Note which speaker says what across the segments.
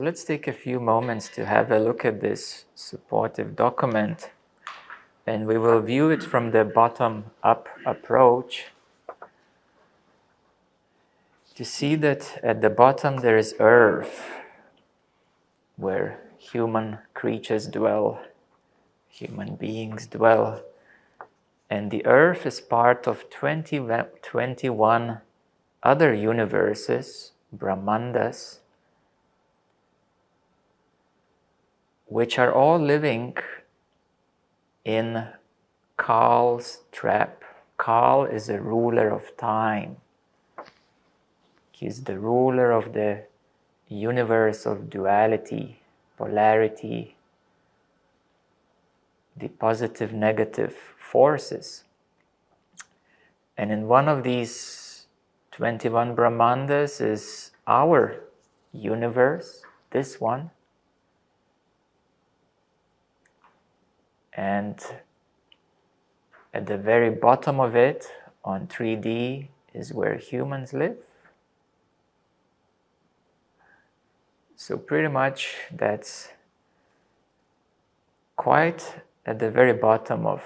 Speaker 1: Let's take a few moments to have a look at this supportive document, and we will view it from the bottom-up approach to see that at the bottom there is earth, where human creatures dwell, human beings dwell, and the earth is part of 21 other universes, Brahmandas, which are all living in Kal's trap. Kal is a ruler of time. He is the ruler of the universe of duality, polarity, the positive, negative forces. And in one of these 21 Brahmandas is our universe, this one. And at the very bottom of it, on 3D, is where humans live. So pretty much that's quite at the very bottom of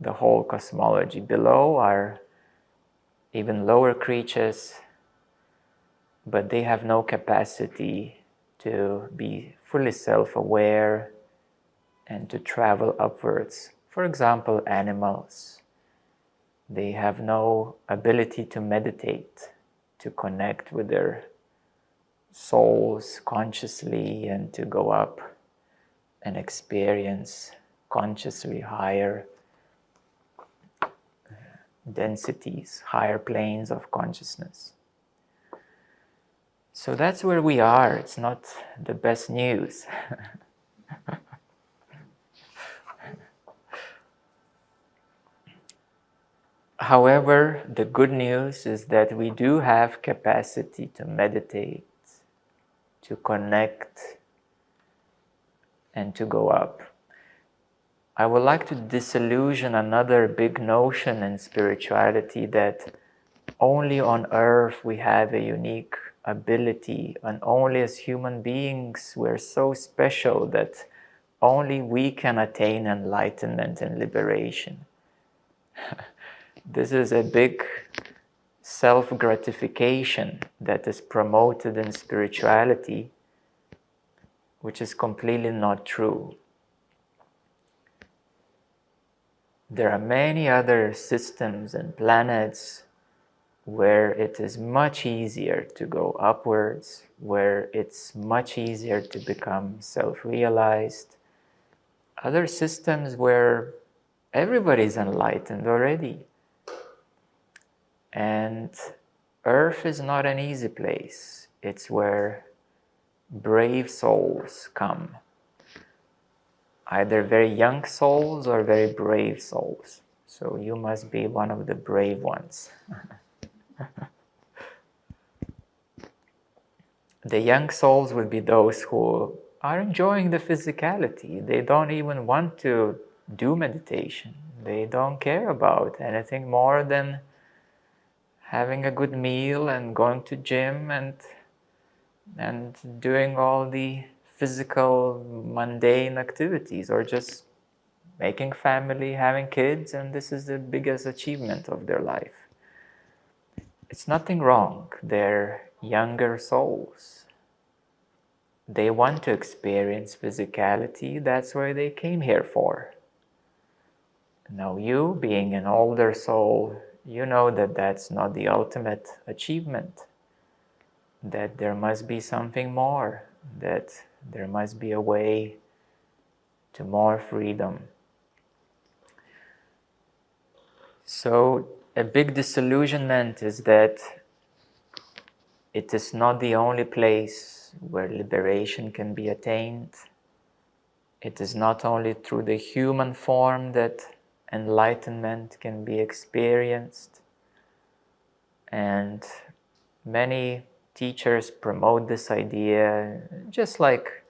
Speaker 1: the whole cosmology. Below are even lower creatures, but they have no capacity to be fully self-aware and to travel upwards. For example, animals. They have no ability to meditate, to connect with their souls consciously and to go up and experience consciously higher densities, higher planes of consciousness. So that's where we are. It's not the best news. However, the good news is that we do have capacity to meditate, to connect, and to go up. I would like to disillusion another big notion in spirituality that only on earth we have a unique ability, and only as human beings we're so special that only we can attain enlightenment and liberation. This is a big self-gratification that is promoted in spirituality, which is completely not true. There are many other systems and planets where it is much easier to go upwards, where it's much easier to become self-realized. Other systems where everybody's enlightened already. And Earth is not an easy place. It's where brave souls come. Either very young souls or very brave souls. So you must be one of the brave ones. The young souls will be those who are enjoying the physicality. They don't even want to do meditation. They don't care about anything more than having a good meal and going to gym and doing all the physical mundane activities, or just making family, having kids, and this is the biggest achievement of their life. It's nothing wrong. They're younger souls. They want to experience physicality. That's why they came here for. Now you, being an older soul, you know that that's not the ultimate achievement, that there must be something more, that there must be a way to more freedom. So a big disillusionment is that it is not the only place where liberation can be attained. It is not only through the human form that enlightenment can be experienced. And many teachers promote this idea, just like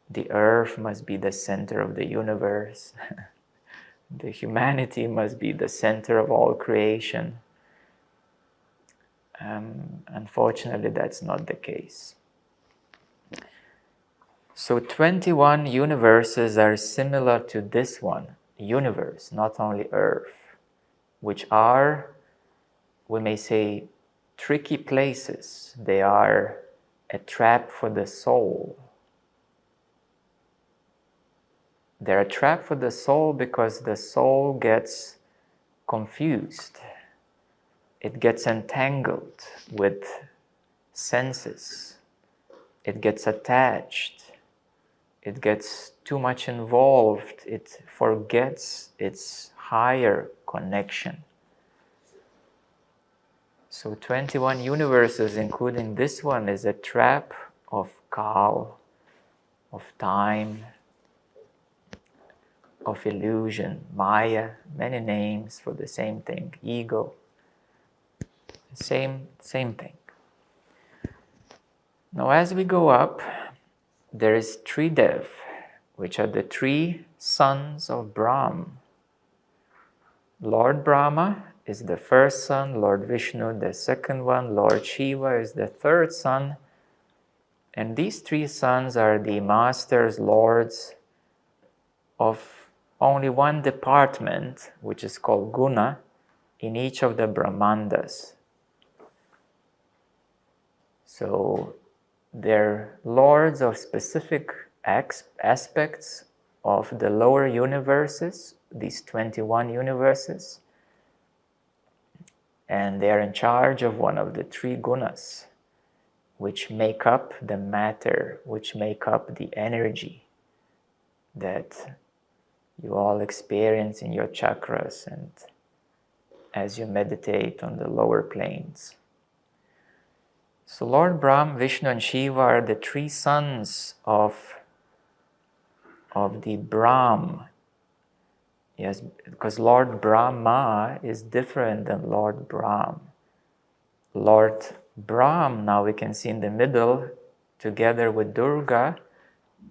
Speaker 1: the earth must be the center of the universe. The humanity must be the center of all creation. Unfortunately, that's not the case. So 21 universes are similar to this one, universe, not only Earth, which are, we may say, tricky places. They are a trap for the soul. They're a trap for the soul because the soul gets confused. It gets entangled with senses. It gets attached. It gets too much involved. It forgets its higher connection. So 21 universes, including this one, is a trap of Kal, of time, of illusion, Maya, many names for the same thing, ego, same thing. Now as we go up, there is Tridev, which are the three sons of Brahm. Lord Brahma is the first son, Lord Vishnu the second one, Lord Shiva is the third son, and these three sons are the masters, lords of only one department, which is called Guna, in each of the Brahmandas. So they're lords of specific aspects of the lower universes, these 21 universes, and they are in charge of one of the three gunas, which make up the matter, which make up the energy that you all experience in your chakras and as you meditate on the lower planes. So Lord Brahma, Vishnu and Shiva are the three sons of the Brahm. Yes, because Lord Brahma is different than Lord Brahm. Lord Brahm, now we can see in the middle, together with Durga,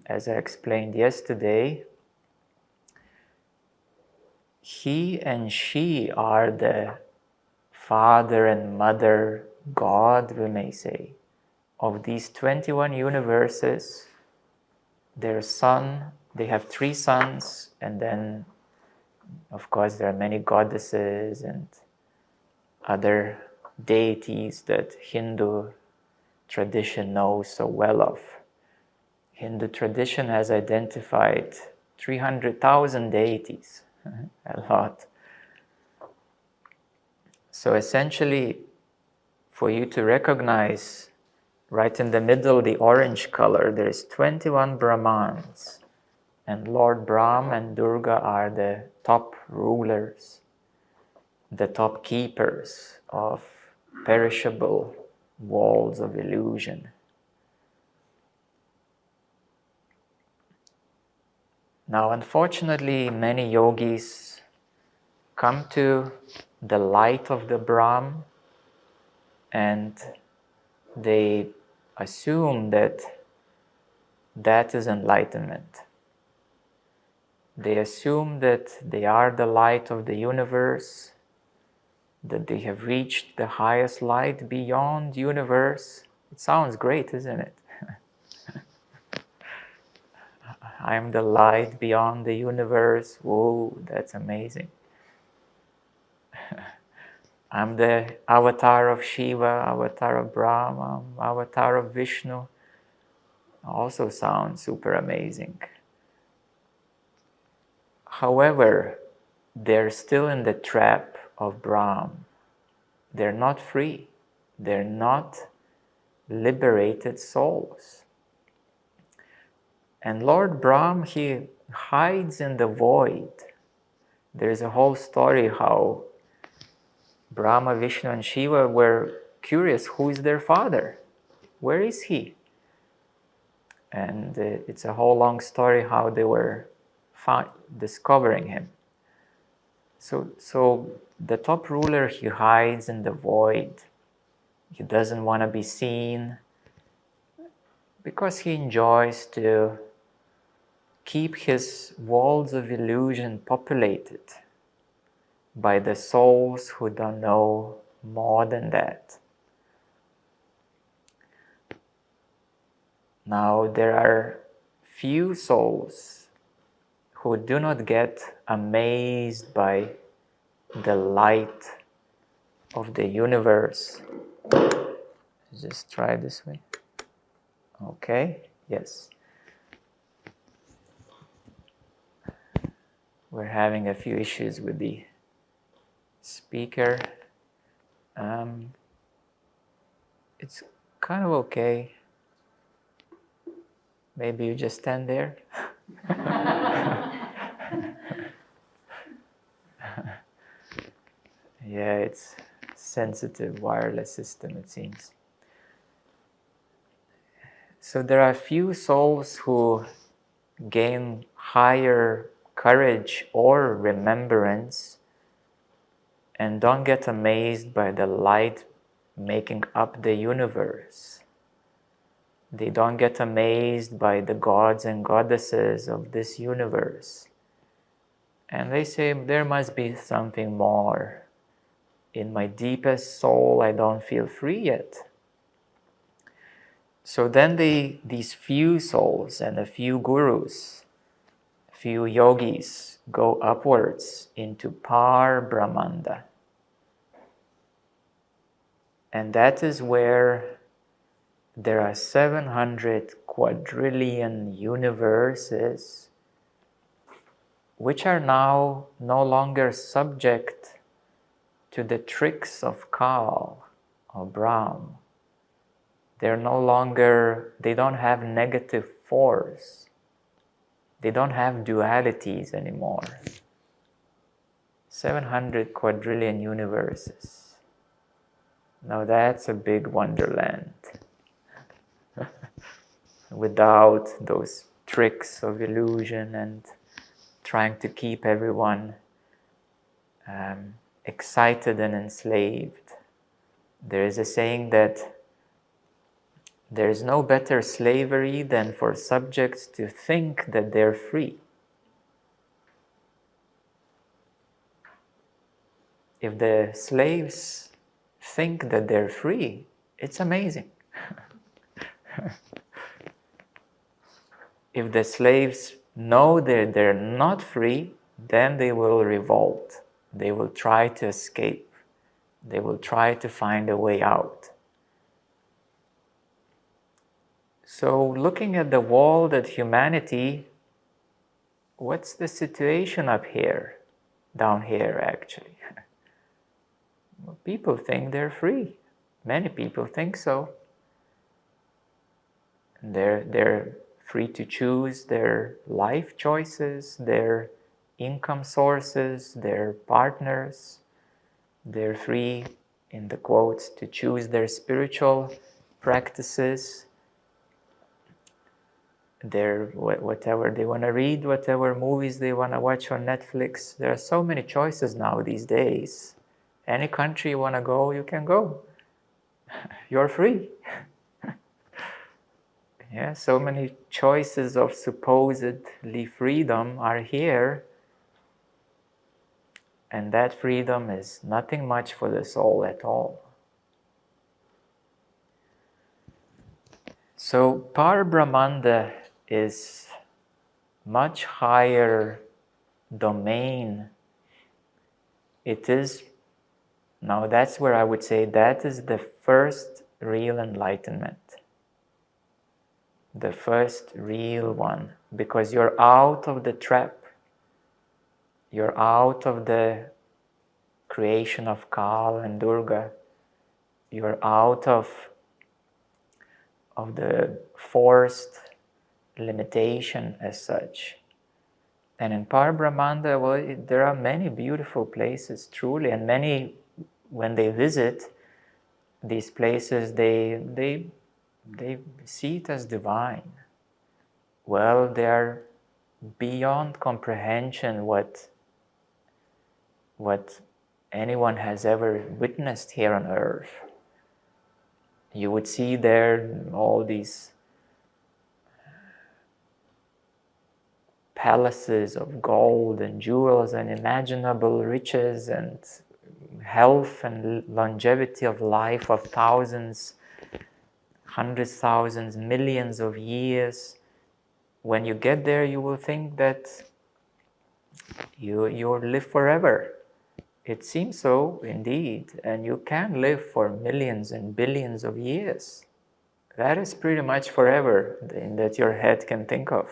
Speaker 1: as I explained yesterday, he and she are the father and mother God, we may say, of these 21 universes. Their son, they have three sons, and then of course there are many goddesses and other deities that Hindu tradition knows so well of. Hindu tradition has identified 300,000 deities, a lot. So essentially, for you to recognize, right in the middle, the orange color, there is 21 Brahmans, and Lord Brahm and Durga are the top rulers, the top keepers of perishable walls of illusion. Now, unfortunately, many yogis come to the light of the Brahm and they assume that that is enlightenment. They assume that they are the light of the universe, that they have reached the highest light beyond universe. It sounds great, isn't it? I am the light beyond the universe. Whoa, that's amazing. I'm the avatar of Shiva, avatar of Brahma, avatar of Vishnu. Also sounds super amazing. However, they're still in the trap of Brahm. They're not free. They're not liberated souls. And Lord Brahm, he hides in the void. There's a whole story how Brahma, Vishnu and Shiva were curious, who is their father? Where is he? And it's a whole long story how they were discovering him. So the top ruler, he hides in the void. He doesn't want to be seen because he enjoys to keep his walls of illusion populated by the souls who don't know more than that. Now there are few souls who do not get amazed by the light of the universe. Just try this way. Okay, yes. We're having a few issues with the speaker. It's kind of okay. Maybe you just stand there. Yeah, it's sensitive wireless system, it seems. So there are few souls who gain higher courage or remembrance and don't get amazed by the light making up the universe. They don't get amazed by the gods and goddesses of this universe. And they say, there must be something more. In my deepest soul, I don't feel free yet. So then these few souls and a few gurus, a few yogis go upwards into Par-Brahmanda. And that is where there are 700 quadrillion universes which are now no longer subject to the tricks of Kal or Brahm. They're no longer, they don't have negative force. They don't have dualities anymore. 700 quadrillion universes. Now that's a big wonderland. Without those tricks of illusion and trying to keep everyone excited and enslaved. There is a saying that there is no better slavery than for subjects to think that they're free. If the slaves think that they're free, it's amazing. If the slaves know that they're not free, then they will revolt. They will try to escape. They will try to find a way out. So looking at the world, at humanity, what's the situation up here? Down here, actually. Well, people think they're free. Many people think so. They're free to choose their life choices, their income sources, their partners. They're free, in the quotes, to choose their spiritual practices. They're whatever they want to read, whatever movies they want to watch on Netflix. There are so many choices now these days. Any country you want to go, you can go. You're free. Yeah, so many choices of supposedly freedom are here, and that freedom is nothing much for the soul at all. So Par-Brahmanda is much higher domain. It is, now that's where I would say that is the first real enlightenment. The first real one, because you're out of the trap. You're out of the creation of Kal and Durga. You're out of the forced limitation as such. And in Par-Brahmanda, well, there are many beautiful places, truly, and many, when they visit these places, they see it as divine. Well, they are beyond comprehension what anyone has ever witnessed here on earth. You would see there all these palaces of gold and jewels and imaginable riches and health and longevity of life of thousands, hundreds, thousands, millions of years. when you get there, you will think that you'll live forever. It seems so, indeed, and you can live for millions and billions of years. That is pretty much forever that your head can think of.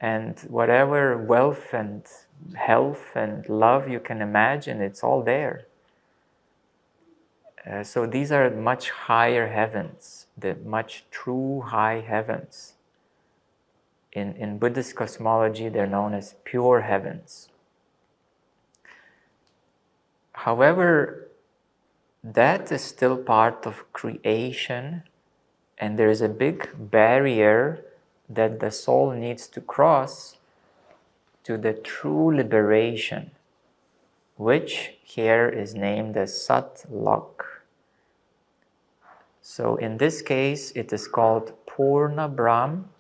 Speaker 1: And whatever wealth and health and love you can imagine, it's all there. So these are much higher heavens, the much true high heavens. In Buddhist cosmology, they're known as pure heavens. However, that is still part of creation, and there is a big barrier that the soul needs to cross to the true liberation, which here is named as Sat Lok. So in this case, it is called Purna Brahm,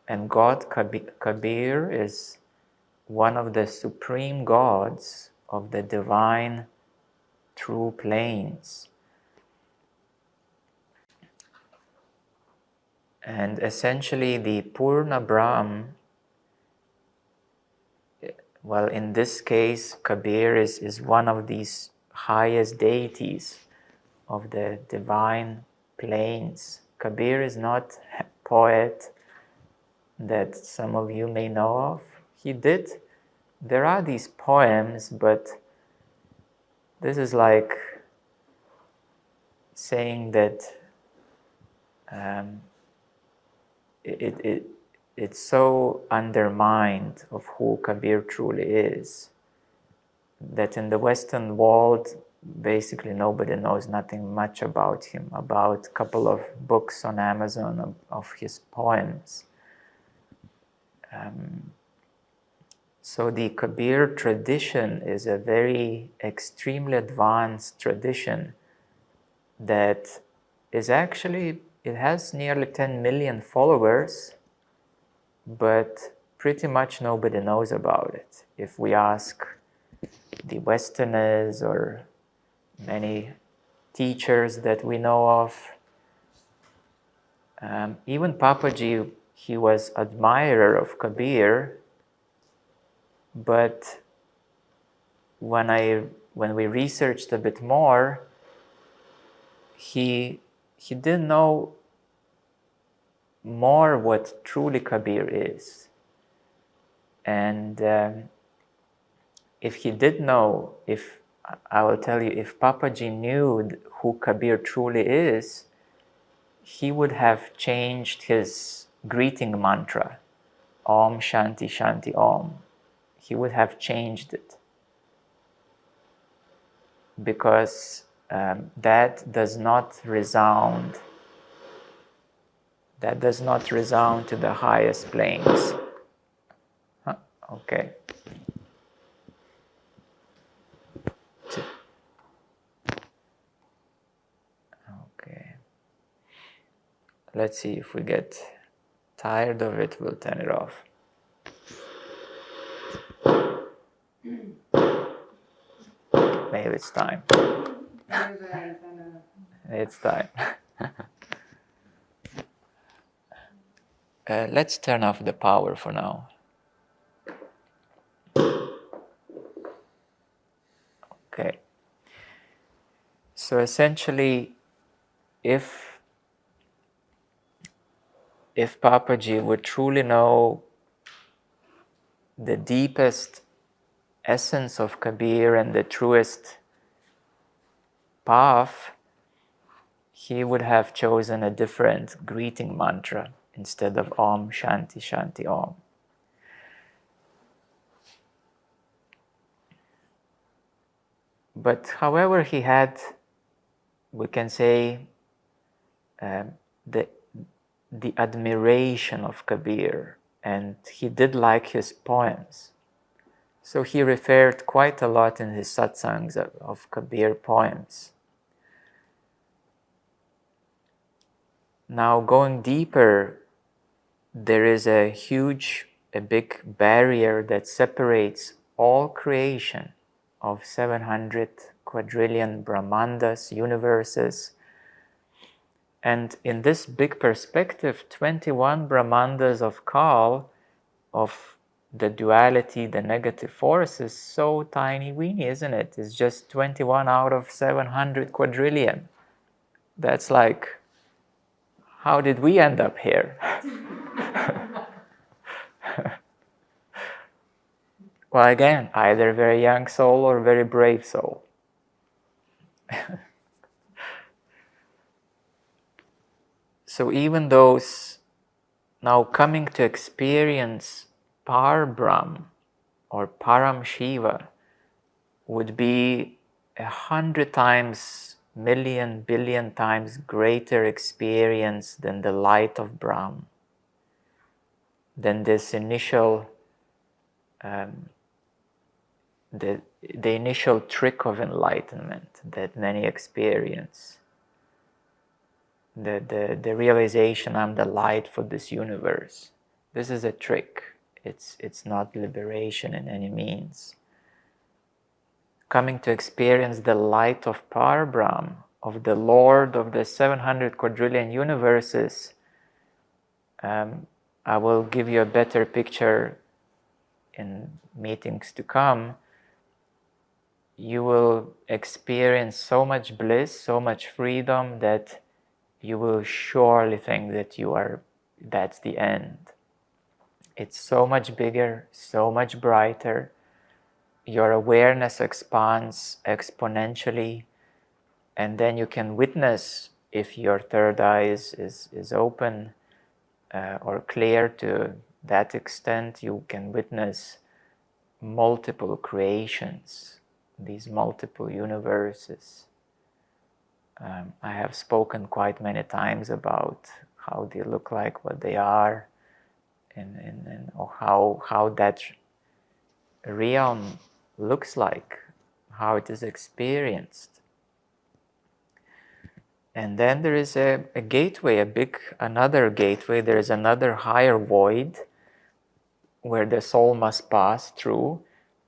Speaker 1: and God Kabir is one of the supreme gods of the divine true planes. And essentially the Purna Brahm, well, in this case, Kabir is one of these highest deities of the divine planes. Kabir is not a poet that some of you may know of. There are these poems, but this is like saying that it's so undermined of who Kabir truly is that in the Western world, basically nobody knows nothing much about him, about a couple of books on Amazon of his poems. So the Kabir tradition is a very extremely advanced tradition that is actually, it has nearly 10 million followers, but pretty much nobody knows about it. If we ask the Westerners or many teachers that we know of, even Papaji, he was admirer of Kabir, but when we researched a bit more, he didn't know more what truly Kabir is. And if he did know, I will tell you, if Papaji knew who Kabir truly is, he would have changed his greeting mantra, Om Shanti Shanti Om. He would have changed it, because that does not resound to the highest planes. Huh? Okay. Okay. Let's see, if we get tired of it, we'll turn it off. Maybe it's time. It's time. Let's turn off the power for now. Okay. So essentially, if Papaji would truly know the deepest essence of Kabir and the truest path, he would have chosen a different greeting mantra instead of Om Shanti Shanti Om. But however, he had, we can say, the admiration of Kabir, and he did like his poems. So he referred quite a lot in his satsangs of Kabir poems. Now, going deeper, there is a big barrier that separates all creation of 700 quadrillion Brahmandas, universes, And in this big perspective, 21 Brahmandas of Kal, of the duality, the negative force, is so tiny weeny, isn't it? It's just 21 out of 700 quadrillion. That's like, how did we end up here? Well, again, either very young soul or very brave soul. So even those now coming to experience Par-Brahm or Param Shiva would be 100 times, million, billion times greater experience than the light of Brahm, than this initial, the initial trick of enlightenment that many experience. The realization, I'm the light for this universe. This is a trick. It's not liberation in any means. Coming to experience the light of Par-Brahm, of the Lord of the 700 quadrillion universes, I will give you a better picture in meetings to come. You will experience so much bliss, so much freedom that you will surely think that that's the end. It's so much bigger, so much brighter. Your awareness expands exponentially, and then you can witness, if your third eye is open or clear to that extent, you can witness multiple creations, these multiple universes. I have spoken quite many times about how they look like, what they are, and how that realm looks like, how it is experienced. And then there is a gateway, another gateway. There is another higher void where the soul must pass through.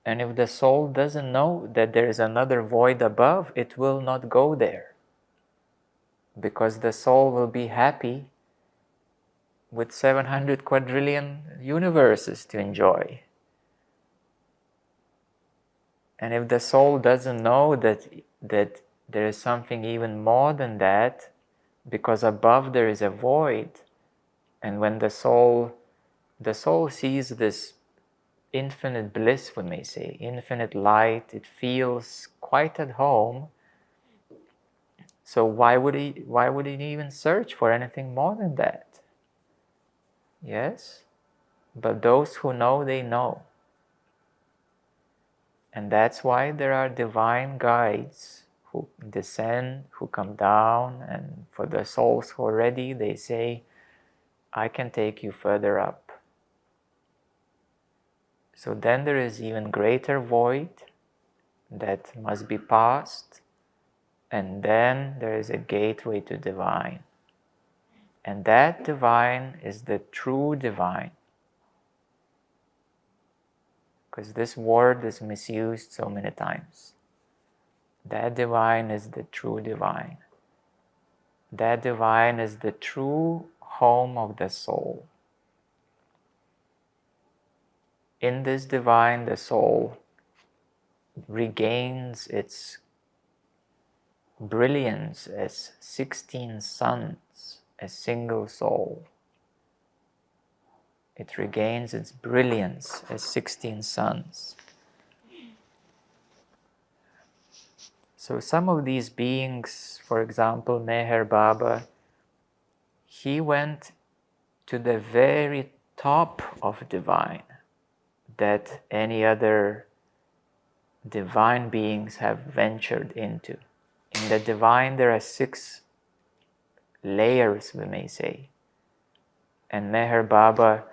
Speaker 1: And if the soul doesn't know that there is another void above, it will not go there. Because the soul will be happy with 700 quadrillion universes to enjoy. And if the soul doesn't know that there is something even more than that, because above there is a void, and when the soul sees this infinite bliss, we may say, infinite light, it feels quite at home. So why would he even search for anything more than that? Yes? But those who know, they know. And that's why there are divine guides who descend, who come down, and for the souls who are ready, they say, I can take you further up. So then there is even greater void that must be passed, and then there is a gateway to divine. And that divine is the true divine. Because this word is misused so many times. That divine is the true divine. That divine is the true home of the soul. In this divine, the soul regains its brilliance as 16 suns, a single soul. It regains its brilliance as 16 suns. So some of these beings, for example, Meher Baba, he went to the very top of divine that any other divine beings have ventured into. In the divine, there are 6 layers, we may say. And Meher Baba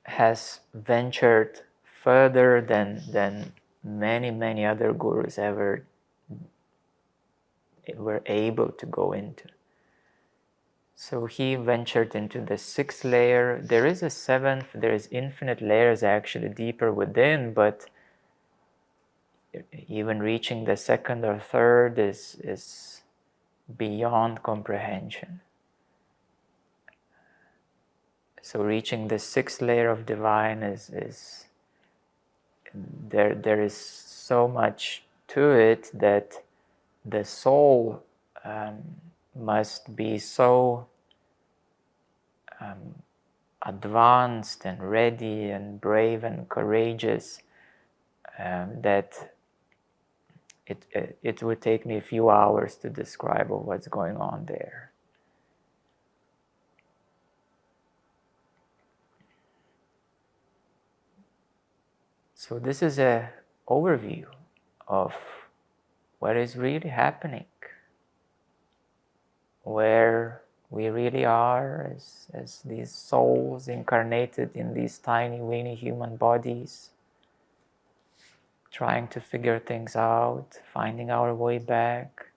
Speaker 1: has ventured further than many other gurus ever were able to go into. So he ventured into the 6th layer. There is a 7th, there is infinite layers actually deeper within, but even reaching the second or third is beyond comprehension. So reaching the sixth layer of divine is there is so much to it that the soul must be so advanced and ready and brave and courageous that it would take me a few hours to describe what's going on there. So this is an overview of what is really happening, where we really are as these souls incarnated in these tiny, weeny human bodies, trying to figure things out, finding our way back.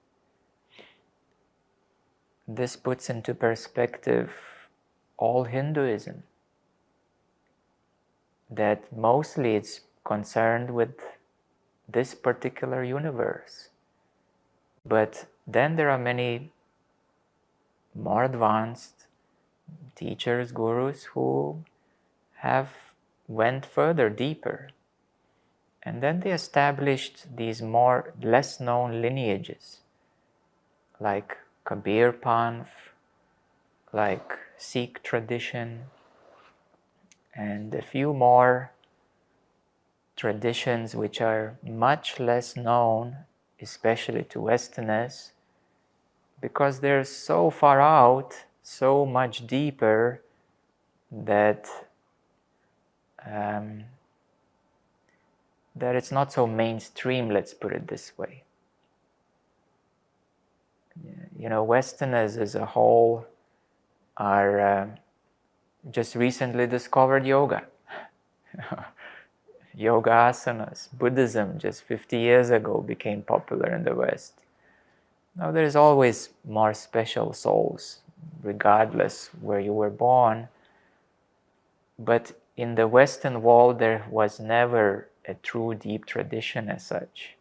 Speaker 1: This puts into perspective all Hinduism, that mostly it's concerned with this particular universe. But then there are many more advanced teachers, gurus, who have went further, deeper. And then they established these less known lineages, like Kabir Panth, like Sikh tradition, and a few more traditions which are much less known, especially to Westerners, because they're so far out, so much deeper, that that it's not so mainstream, let's put it this way. You know, Westerners as a whole are just recently discovered yoga. Yoga asanas, Buddhism just 50 years ago became popular in the West. Now there is always more special souls, regardless where you were born. But in the Western world, there was never a true deep tradition as such.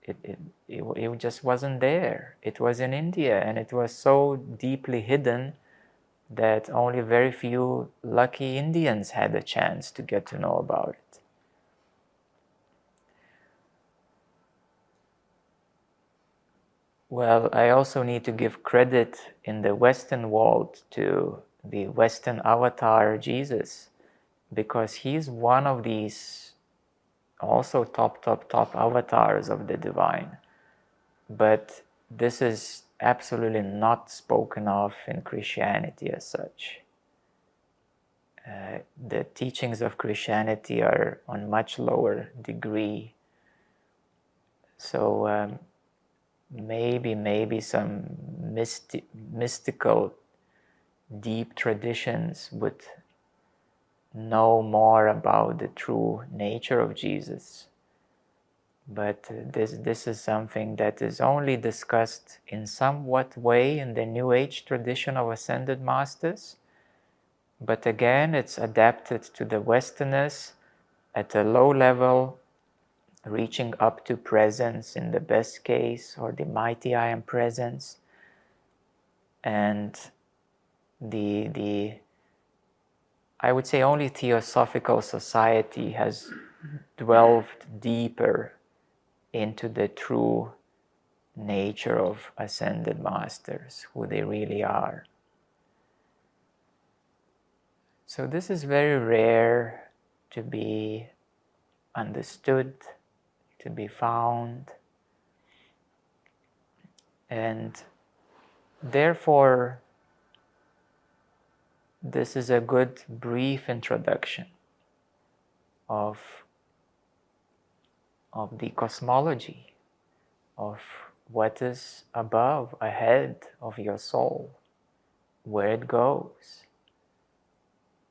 Speaker 1: It just wasn't there. It was in India, and it was so deeply hidden that only very few lucky Indians had a chance to get to know about it. Well, I also need to give credit in the Western world to the Western avatar Jesus, because he's one of these also top avatars of the divine. But this is absolutely not spoken of in Christianity as such. The teachings of Christianity are on much lower degree. So maybe some mystical, deep traditions would know more about the true nature of Jesus. But this is something that is only discussed in somewhat way in the New Age tradition of Ascended Masters. But again, it's adapted to the Westerners at a low level, reaching up to presence in the best case, or the mighty I am presence. And I would say only Theosophical Society has delved deeper into the true nature of Ascended Masters, who they really are. So this is very rare to be understood, to be found, and therefore this is a good brief introduction of the cosmology, of what is above, ahead of your soul, where it goes.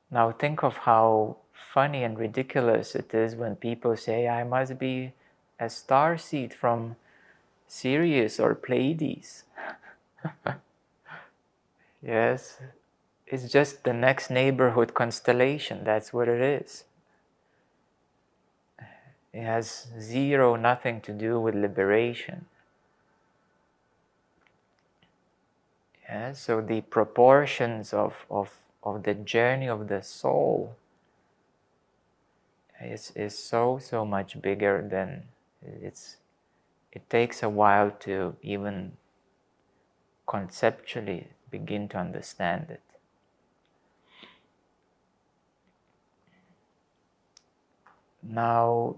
Speaker 1: Now think of how funny and ridiculous it is when people say, I must be a starseed from Sirius or Pleiades. Yes, it's just the next neighborhood constellation, that's what it is. It has zero, nothing to do with liberation. Yeah? So the proportions of the journey of the soul is so much bigger than it takes a while to even conceptually begin to understand it. Now,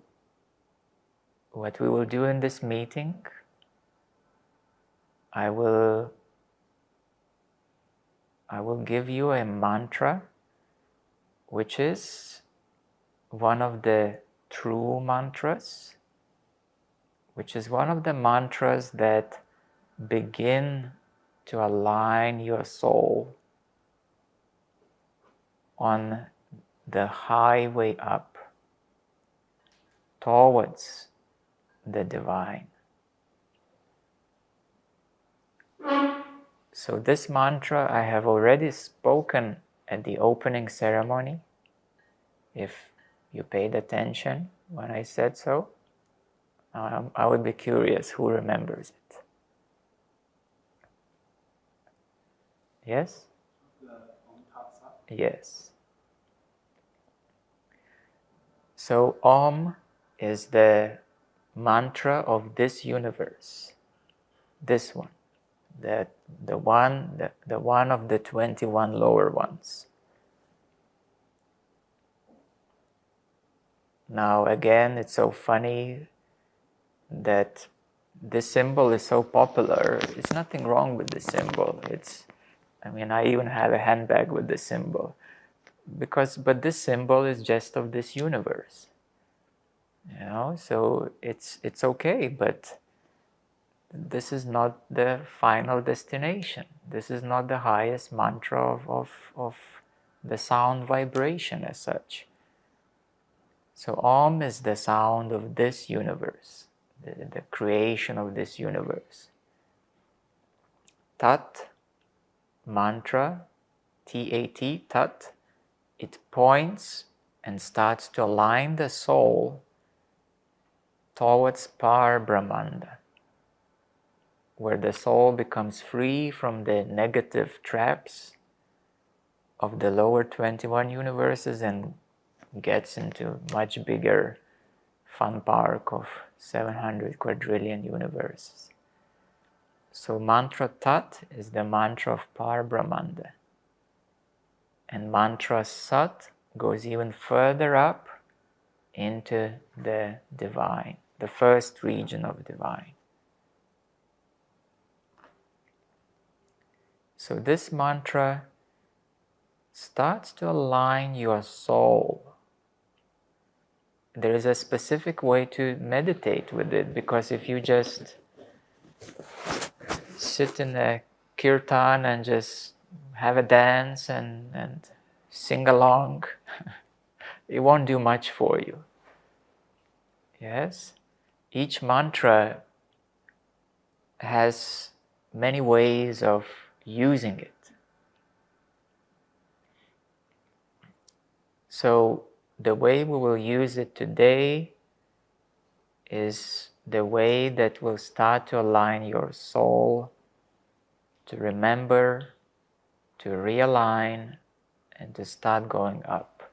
Speaker 1: what we will do in this meeting, I will give you a mantra, which is one of the true mantras, which is one of the mantras that begin to align your soul on the highway up towards the divine. So this mantra I have already spoken at the opening ceremony, if you paid attention when I said so. I would be curious who remembers it. Yes? Yes. So Om is the mantra of this universe, this one, the one of the 21 lower ones. Now again, it's so funny that this symbol is so popular. It's nothing wrong with the symbol. I even have a handbag with this symbol. But this symbol is just of this universe. So it's okay, but this is not the final destination. This is not the highest mantra of the sound vibration as such. So Om is the sound of this universe, the creation of this universe. Tat, mantra, T-A-T, Tat, it points and starts to align the soul towards Par-Brahmanda, where the soul becomes free from the negative traps of the lower 21 universes and gets into much bigger fun park of 700 quadrillion universes. So mantra Tat is the mantra of Par-Brahmanda. And mantra Sat goes even further up into the divine, the first region of divine. So this mantra starts to align your soul. There is a specific way to meditate with it, because if you just sit in a kirtan and just have a dance and sing along, it won't do much for you. Yes? Each mantra has many ways of using it. So the way we will use it today is the way that will start to align your soul to remember, to realign, and to start going up.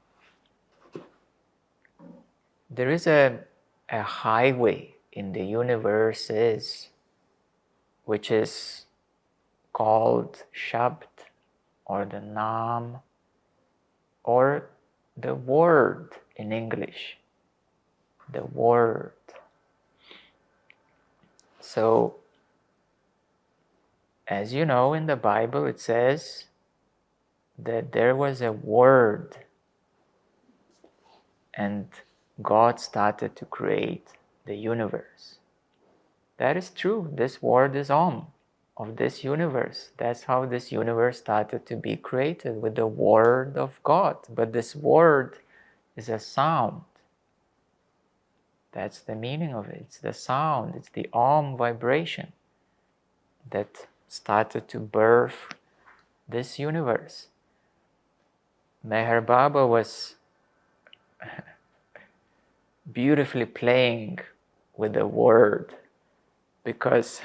Speaker 1: There is a highway in the universes which is called Shabad or the Naam or the word in English, the word. So, as you know, in the Bible it says that there was a word and God started to create the universe. That is true. This word is Om, of this universe. That's how this universe started to be created, with the word of God. But this word is a sound. That's the meaning of it. It's the sound. It's the Om vibration that started to birth this universe. Meher Baba was beautifully playing with the word, because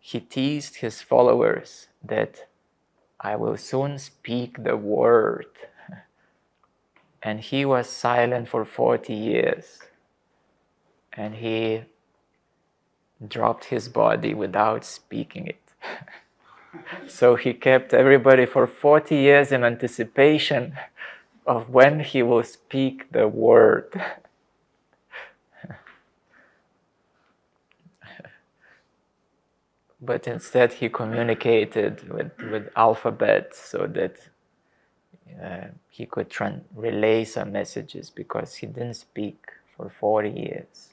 Speaker 1: he teased his followers that I will soon speak the word. And he was silent for 40 years. And he dropped his body without speaking it. So he kept everybody for 40 years in anticipation of when he will speak the word. But instead he communicated with alphabet so that he could relay some messages, because he didn't speak for 40 years.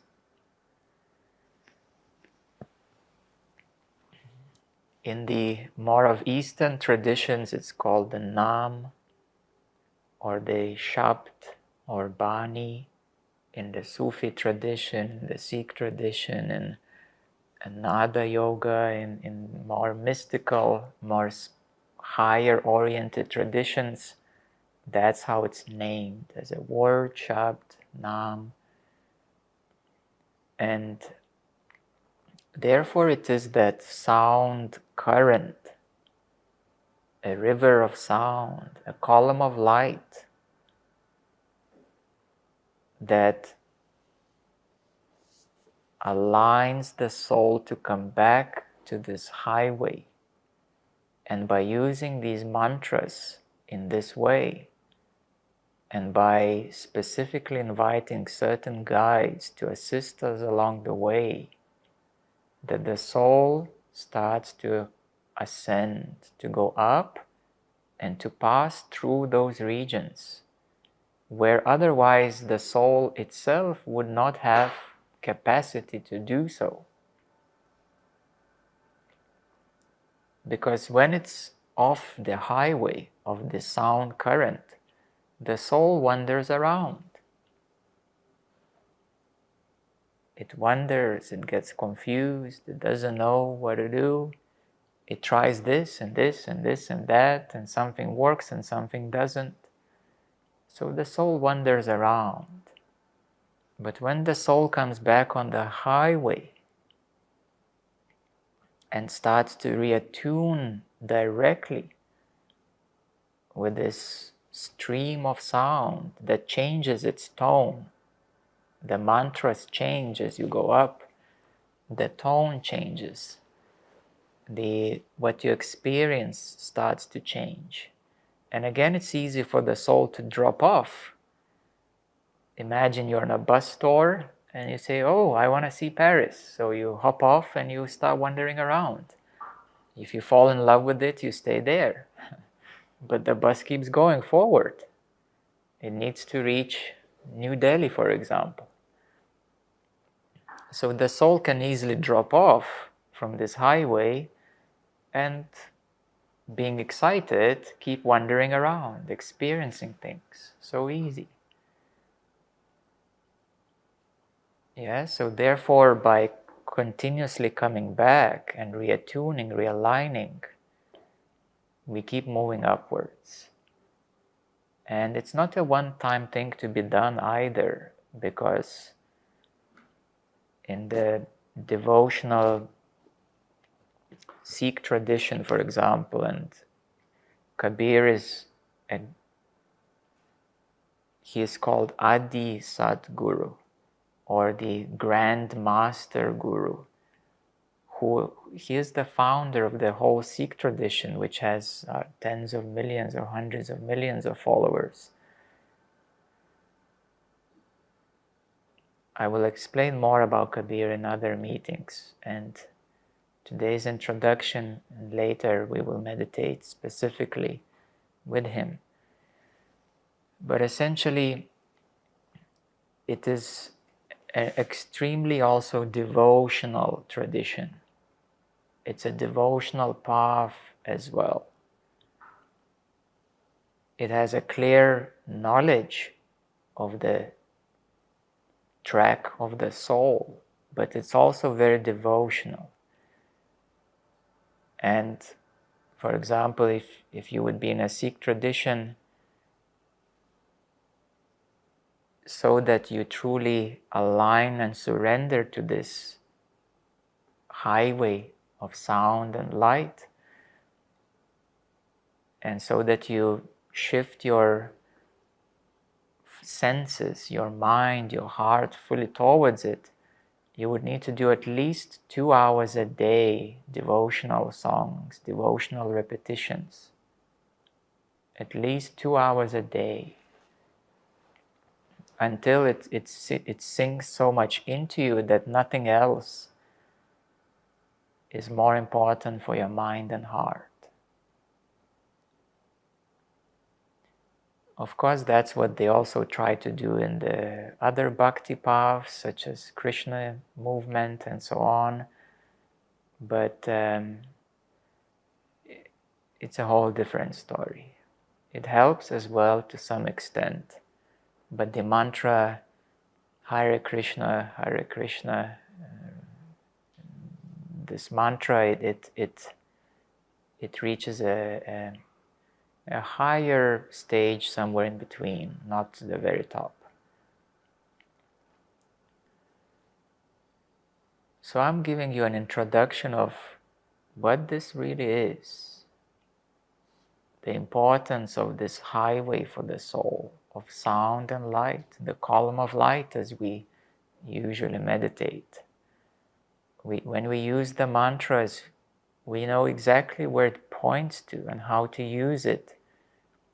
Speaker 1: In the more of Eastern traditions, it's called the Naam, or the Shabad, or Bani. In the Sufi tradition, in the Sikh tradition, and Nada yoga, in more mystical, more higher oriented traditions, that's how it's named, as a word, Shabad, Naam. And therefore it is that sound current, a river of sound, a column of light, that aligns the soul to come back to this highway. And by using these mantras in this way, and by specifically inviting certain guides to assist us along the way, that the soul starts to ascend, to go up, and to pass through those regions where otherwise the soul itself would not have capacity to do so. Because when it's off the highway of the sound current, the soul wanders around. It wanders, it gets confused, it doesn't know what to do. It tries this and this and this and that, and something works and something doesn't. So the soul wanders around. But when the soul comes back on the highway and starts to reattune directly with this stream of sound that changes its tone, the mantras change as you go up, the tone changes, what you experience starts to change. And again, it's easy for the soul to drop off. Imagine you're in a bus store and you say, oh, I want to see Paris. So you hop off and you start wandering around. If you fall in love with it, you stay there. But the bus keeps going forward. It needs to reach New Delhi, for example. So the soul can easily drop off from this highway and, being excited, keep wandering around, experiencing things. So easy. Yeah, so therefore, by continuously coming back and reattuning, realigning, we keep moving upwards. And it's not a one-time thing to be done either, because in the devotional Sikh tradition, for example, and Kabir he is called Adi Sadguru, or the Grand Master Guru, he is the founder of the whole Sikh tradition, which has tens of millions or hundreds of millions of followers. I will explain more about Kabir in other meetings, and today's introduction, and later we will meditate specifically with him. But essentially, it is an extremely also devotional tradition. It's a devotional path as well. It has a clear knowledge of the track of the soul, but it's also very devotional. And for example, if you would be in a Sikh tradition, so that you truly align and surrender to this highway of sound and light, and so that you shift your senses, your mind, your heart fully towards it, you would need to do at least 2 hours a day devotional songs, devotional repetitions. At least 2 hours a day, until it sinks so much into you that nothing else is more important for your mind and heart. Of course, that's what they also try to do in the other bhakti paths, such as Krishna movement and so on. But it's a whole different story. It helps as well to some extent. But the mantra Hare Krishna, this mantra, it reaches a higher stage somewhere in between, not the very top. So I'm giving you an introduction of what this really is, the importance of this highway for the soul, of sound and light, the column of light as we usually meditate. When we use the mantras, we know exactly where it points to and how to use it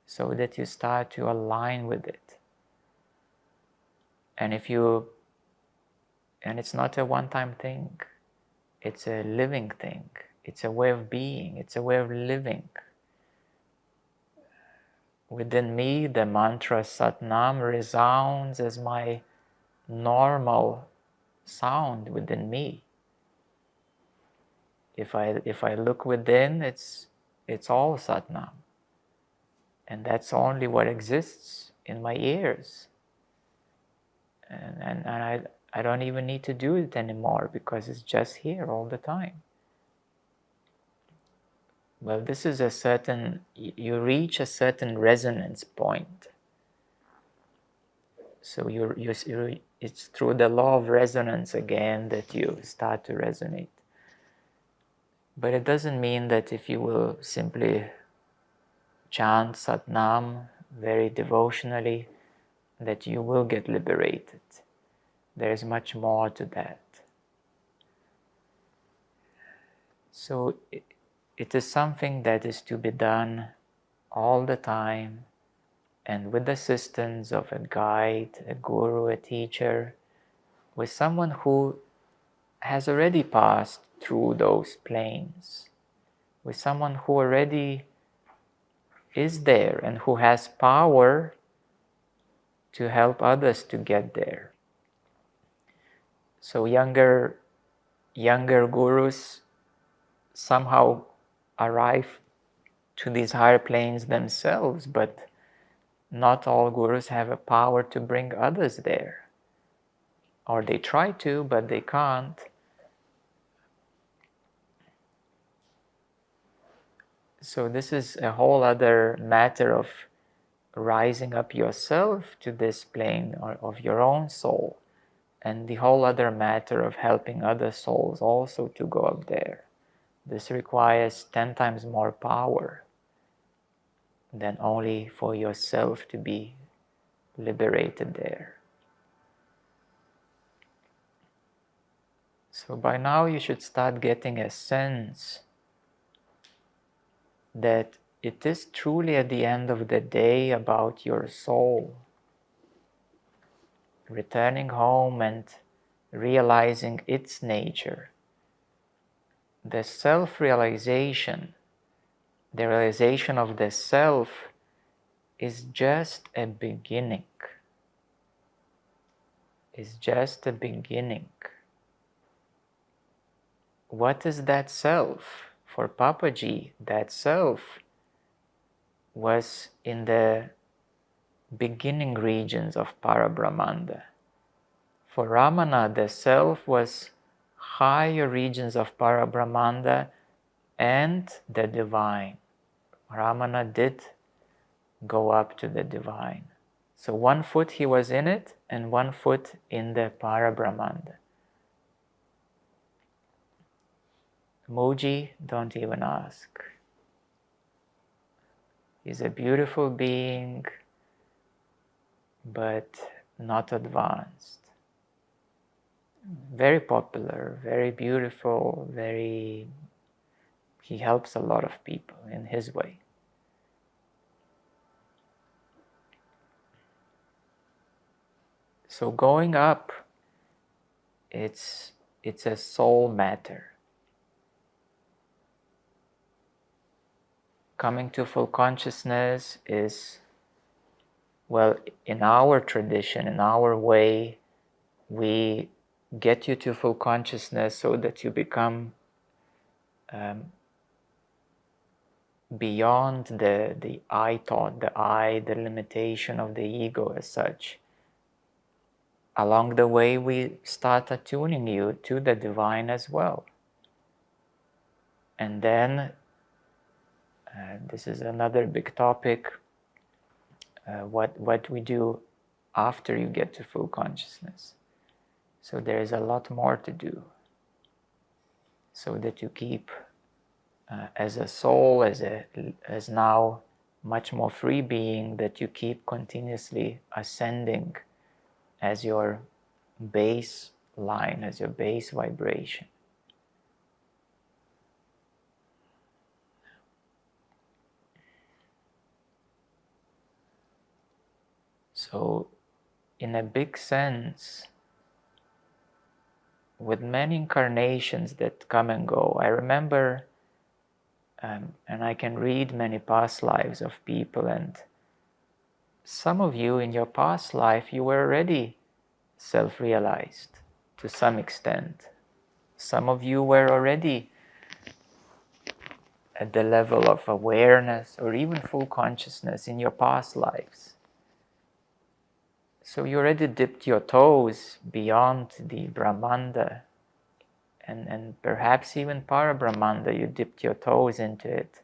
Speaker 1: so that you start to align with it. And it's not a one-time thing, it's a living thing, it's a way of being, it's a way of living. Within me, the mantra Sat Nam resounds as my normal sound within me. If I look within, it's all Sat Nam. And that's only what exists in my ears. And I don't even need to do it anymore because it's just here all the time. Well, this is you reach a certain resonance point. So it's through the law of resonance again that you start to resonate. But it doesn't mean that if you will simply chant Sat Nam very devotionally, that you will get liberated. There is much more to that. So it is something that is to be done all the time, and with the assistance of a guide, a guru, a teacher, with someone who has already passed through those planes, with someone who already is there and who has power to help others to get there. So younger gurus somehow arrive to these higher planes themselves, but not all gurus have a power to bring others there. Or they try to, but they can't. So this is a whole other matter of rising up yourself to this plane of your own soul, and the whole other matter of helping other souls also to go up there. This requires 10 times more power than only for yourself to be liberated there. So by now you should start getting a sense that it is truly at the end of the day about your soul returning home and realizing its nature. The self-realization, the realization of the self, is just a beginning. Is just a beginning. What is that self? For Papaji, that self was in the beginning regions of Par-Brahmanda. For Ramana, the self was higher regions of Par-Brahmanda and the divine. Ramana did go up to the divine. So one foot he was in it, and one foot in the Par-Brahmanda. Muji, don't even ask. He's a beautiful being, but not advanced. Very popular, very beautiful, he helps a lot of people in his way. So going up, it's a soul matter. Coming to full consciousness is, well, in our tradition, in our way, we get you to full consciousness so that you become beyond the I thought, the limitation of the ego as such. Along the way, we start attuning you to the divine as well. And then, this is another big topic, what we do after you get to full consciousness. So there is a lot more to do, so that you keep, as a soul, as now much more free being, that you keep continuously ascending as your base line, as your base vibration. So, in a big sense, with many incarnations that come and go, I remember, and I can read many past lives of people, and some of you in your past life, you were already self-realized to some extent. Some of you were already at the level of awareness or even full consciousness in your past lives. So you already dipped your toes beyond the Brahmanda, and perhaps even Par-Brahmanda, you dipped your toes into it.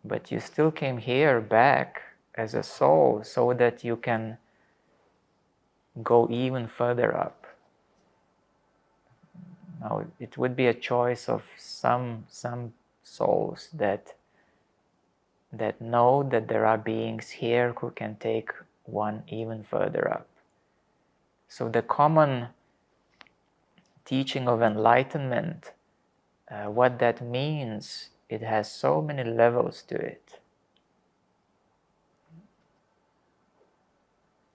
Speaker 1: But you still came here back as a soul so that you can go even further up. Now, it would be a choice of some souls that know that there are beings here who can take one even further up. So the common teaching of enlightenment, what that means, it has so many levels to it.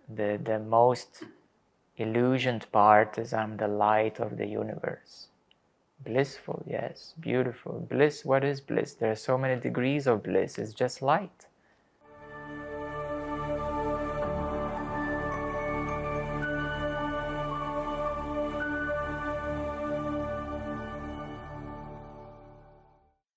Speaker 1: The most illusioned part is I'm the light of the universe. Blissful, yes, beautiful. Bliss, what is bliss? There are so many degrees of bliss. It's just light.